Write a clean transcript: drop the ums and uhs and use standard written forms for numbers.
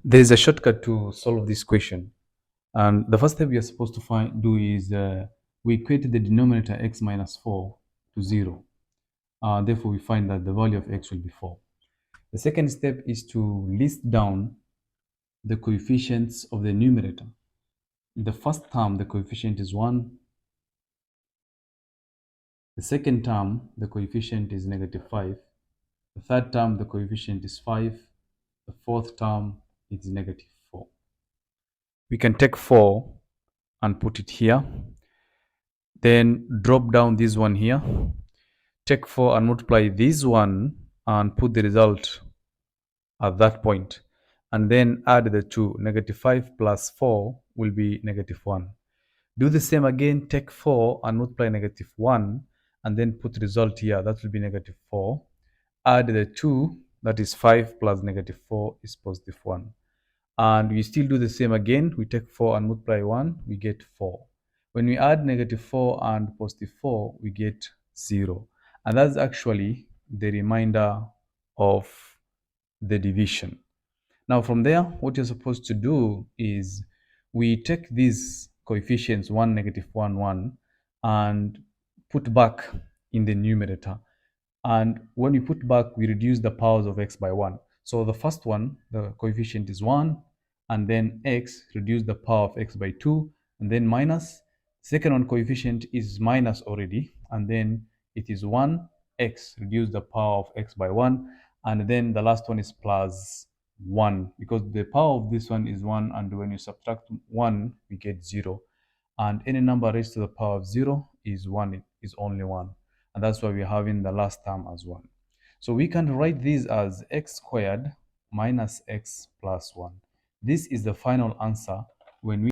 There is a shortcut to solve this question. And the first step we are supposed to do is we equate the denominator x minus 4 to 0. Therefore, we find that the value of x will be 4. The second step is to list down the coefficients of the numerator. In the first term, the coefficient is 1. The second term, the coefficient is -5. The third term, the coefficient is 5. The fourth term is -4. We can take 4 and put it here. Then drop down this one here. Take 4 and multiply this one and put the result at that point. And then add the two. -5 plus 4 will be -1. Do the same again. Take 4 and multiply -1 and then put result here. That will be -4. Add the 2, that is 5 plus -4 is +1. And we still do the same again. We take 4 and multiply 1, we get 4. When we add -4 and +4, we get 0. And that's actually the remainder of the division. Now from there, what you're supposed to do is we take these coefficients 1, -1, 1 and put back in the numerator. And when we put back, we reduce the powers of x by 1. So the first one, the coefficient is 1, and then x, reduce the power of x by 2, and then minus. Second one, coefficient is minus already, and then it is 1, x, reduce the power of x by 1, and then the last one is plus 1, because the power of this one is 1, and when you subtract 1, we get 0. And any number raised to the power of 0 is 1, it is only 1. And that's why we're having the last term as 1. So we can write this as x squared minus x plus 1. This is the final answer when we